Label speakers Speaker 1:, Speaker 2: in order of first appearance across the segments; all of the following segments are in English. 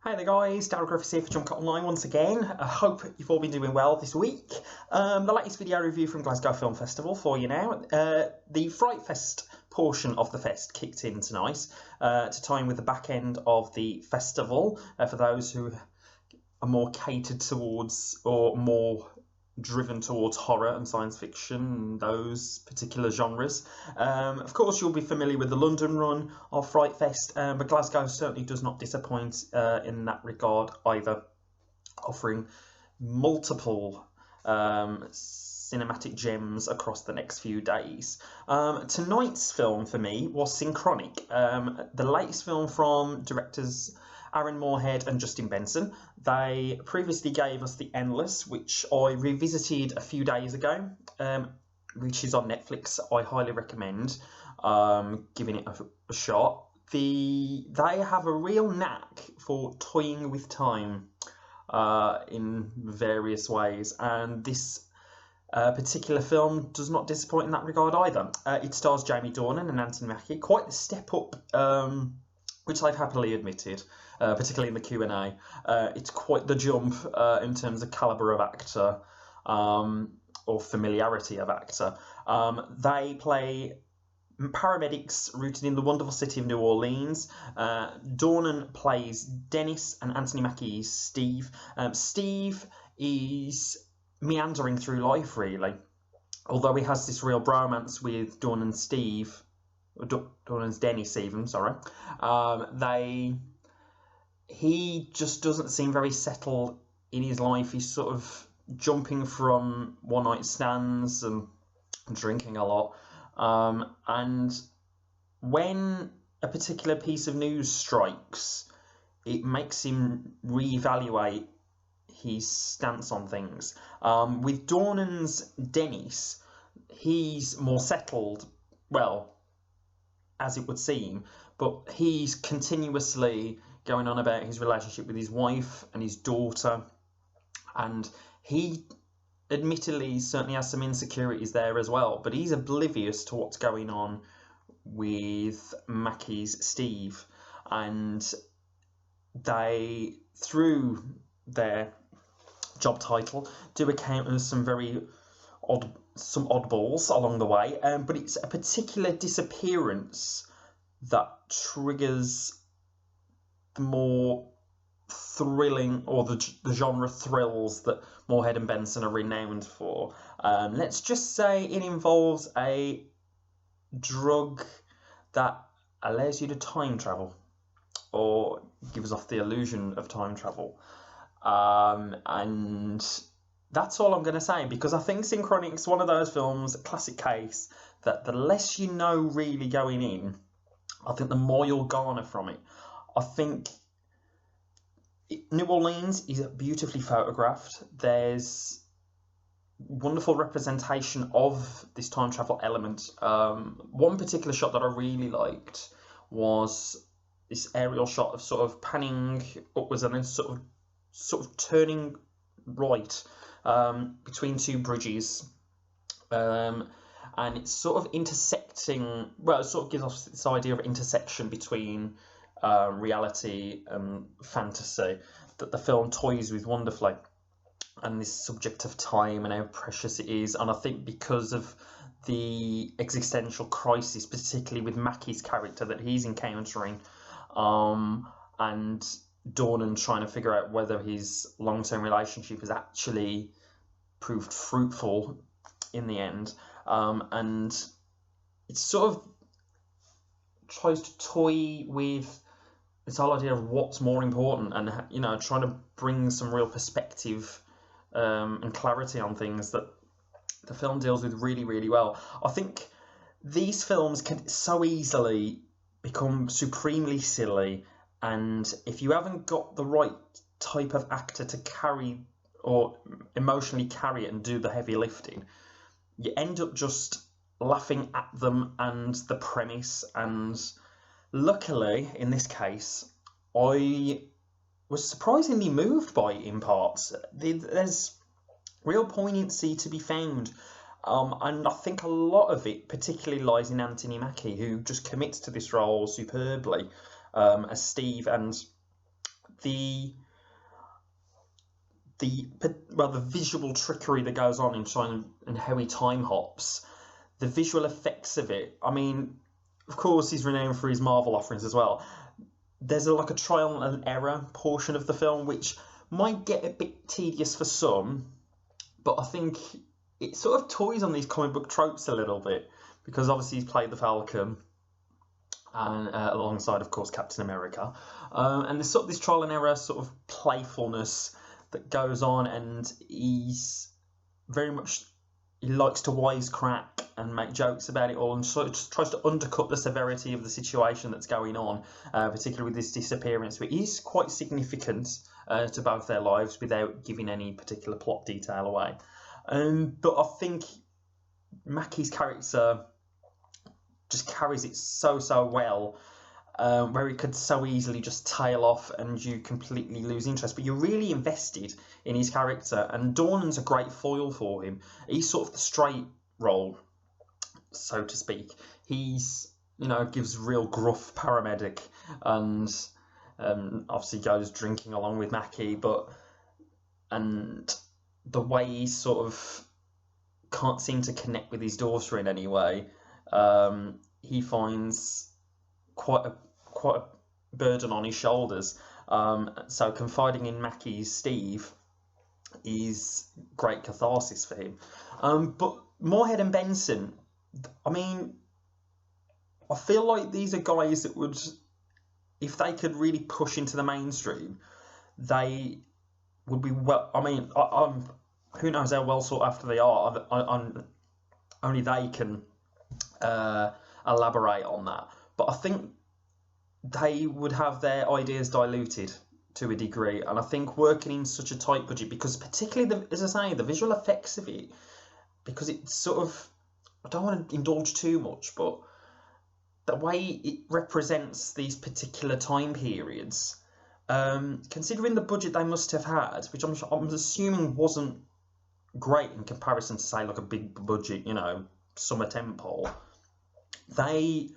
Speaker 1: Hey there guys, Darryl Griffiths here for Jump Cut Online once again. I hope you've all been doing well this week. The latest video review from Glasgow Film Festival for you now. The Fright Fest portion of the fest kicked in tonight to tie in with the back end of the festival for those who are more catered towards or more driven towards horror and science fiction and those particular genres. Of course, you'll be familiar with the London run of Fright Fest, but Glasgow certainly does not disappoint in that regard either, offering multiple cinematic gems across the next few days. Tonight's film for me was Synchronic, the latest film from directors Aaron Moorhead and Justin Benson. They previously gave us The Endless, which I revisited a few days ago, which is on Netflix. I highly recommend giving it a shot. They have a real knack for toying with time in various ways, and this particular film does not disappoint in that regard either. It stars Jamie Dornan and Anthony Mackie, quite the step up, which I've happily admitted, particularly in the Q&A. It's quite the jump in terms of calibre of actor or familiarity of actor. They play paramedics rooted in the wonderful city of New Orleans. Dornan plays Dennis and Anthony Mackie is Steve. Steve is meandering through life, really, although he has this real bromance with Dornan's Dennis even, sorry. He just doesn't seem very settled in his life. He's sort of jumping from one night stands and drinking a lot. And when a particular piece of news strikes, it makes him reevaluate his stance on things. With Dornan's Dennis, he's more settled, well, as it would seem, but he's continuously going on about his relationship with his wife and his daughter, and he admittedly certainly has some insecurities there as well, but he's oblivious to what's going on with Mackie's Steve, and they, through their job title, do encounter some very oddballs along the way, but it's a particular disappearance that triggers the more thrilling, or the genre thrills that Moorhead and Benson are renowned for. Let's just say it involves a drug that allows you to time travel, or gives off the illusion of time travel. And that's all I'm going to say, because I think Synchronic's one of those films, a classic case, that the less you know really going in, I think the more you'll garner from it. I think New Orleans is beautifully photographed. There's wonderful representation of this time travel element. One particular shot that I really liked was this aerial shot of sort of panning upwards and then sort of turning right between two bridges, and it's sort of intersecting. Well, it sort of gives us this idea of intersection between reality and fantasy that the film toys with wonderfully, and this subject of time and how precious it is. And I think because of the existential crisis, particularly with Mackie's character that he's encountering, and Dornan trying to figure out whether his long-term relationship has actually proved fruitful in the end, and it sort of tries to toy with this whole idea of what's more important, and trying to bring some real perspective and clarity on things that the film deals with really, really well. I think these films can so easily become supremely silly, and if you haven't got the right type of actor to carry or emotionally carry it and do the heavy lifting, you end up just laughing at them and the premise. And luckily, in this case, I was surprisingly moved by it in parts. There's real poignancy to be found, and I think a lot of it particularly lies in Anthony Mackie, who just commits to this role superbly as Steve, and the visual trickery that goes on in trying and how he time hops, the visual effects of it. I mean, of course, he's renowned for his Marvel offerings as well. There's a trial and error portion of the film which might get a bit tedious for some, but I think it sort of toys on these comic book tropes a little bit, because obviously he's played the Falcon, and alongside, of course, Captain America, and there's sort of this trial and error sort of playfulness that goes on, and he's very much, he likes to wisecrack and make jokes about it all, and sort of just tries to undercut the severity of the situation that's going on, particularly with this disappearance, which is quite significant to both their lives without giving any particular plot detail away. But I think Mackie's character just carries it so well, where he could so easily just tail off and you completely lose interest, but you're really invested in his character, and Dornan's a great foil for him. He's sort of the straight role, so to speak. He's, gives real gruff paramedic, and obviously goes drinking along with Mackie, and the way he sort of can't seem to connect with his daughter in any way, he finds quite a burden on his shoulders. So confiding in Mackie's Steve is great catharsis for him. But Moorhead and Benson, I mean, I feel like these are guys that would, if they could really push into the mainstream, they would be well. I mean, who knows how well sought after they are. Only they can elaborate on that. But I think they would have their ideas diluted to a degree, and I think working in such a tight budget, because particularly as I say, the visual effects of it, because it's sort of, I don't want to indulge too much, but the way it represents these particular time periods, considering the budget they must have had, which I'm assuming wasn't great in comparison to, say, like a big budget, summer tentpole, they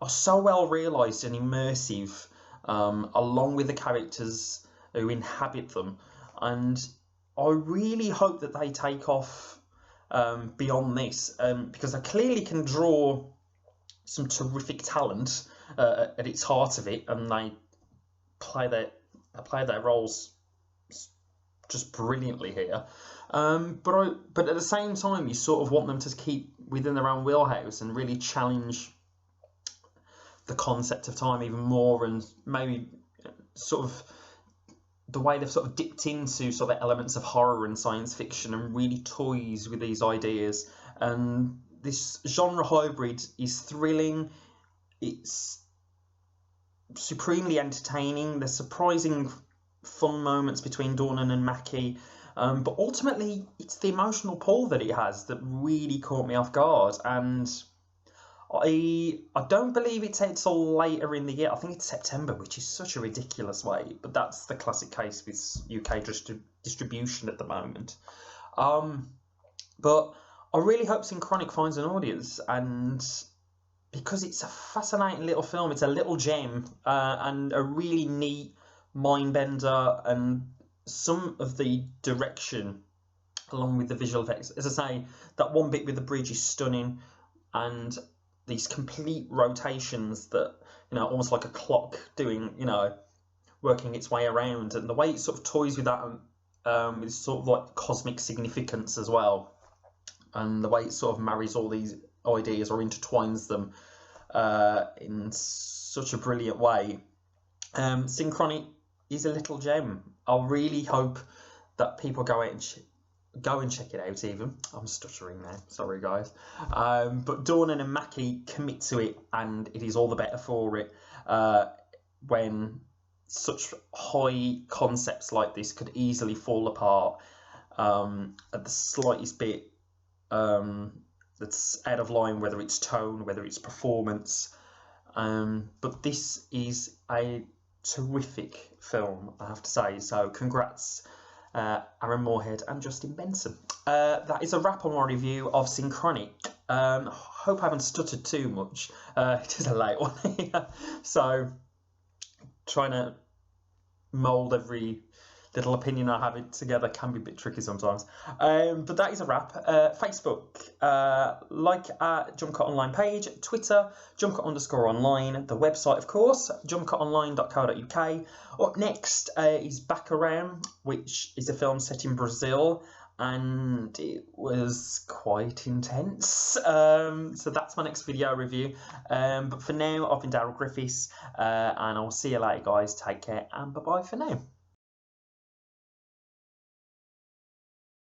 Speaker 1: are so well realised and immersive, along with the characters who inhabit them, and I really hope that they take off beyond this, because they clearly can draw some terrific talent at its heart of it, and they play their roles just brilliantly here. But at the same time, you sort of want them to keep within their own wheelhouse and really challenge the concept of time even more, and maybe sort of the way they've sort of dipped into sort of elements of horror and science fiction and really toys with these ideas. And this genre hybrid is thrilling, it's supremely entertaining, there's surprising fun moments between Dornan and Mackie, but ultimately it's the emotional pull that it has that really caught me off guard. And I don't believe it's out till later in the year. I think it's September, which is such a ridiculous wait, but that's the classic case with UK distribution at the moment. But I really hope Synchronic finds an audience, and because it's a fascinating little film, it's a little gem, and a really neat mind bender, and some of the direction along with the visual effects. As I say, that one bit with the bridge is stunning, and these complete rotations that, almost like a clock doing, working its way around, and the way it sort of toys with that, with sort of like cosmic significance as well, and the way it sort of marries all these ideas or intertwines them in such a brilliant way. Synchronic is a little gem. I really hope that people go out and go and check it out even. I'm stuttering now, sorry guys. But Dornan and Mackie commit to it, and it is all the better for it when such high concepts like this could easily fall apart at the slightest bit that's out of line, whether it's tone, whether it's performance. But this is a terrific film, I have to say, so congrats Aaron Moorhead and Justin Benson. That is a wrap on my review of Synchronic. Hope I haven't stuttered too much. It is a late one here, so trying to mould every little opinion I have it together. Can be a bit tricky sometimes. But that is a wrap. Facebook, like our Jump Cut Online page, Twitter, jumpcut_online, the website, of course, jumpcutonline.co.uk. Up next is Back Around, which is a film set in Brazil, and it was quite intense. So that's my next video review. But for now, I've been Daryl Griffiths, and I'll see you later, guys. Take care, and bye-bye for now.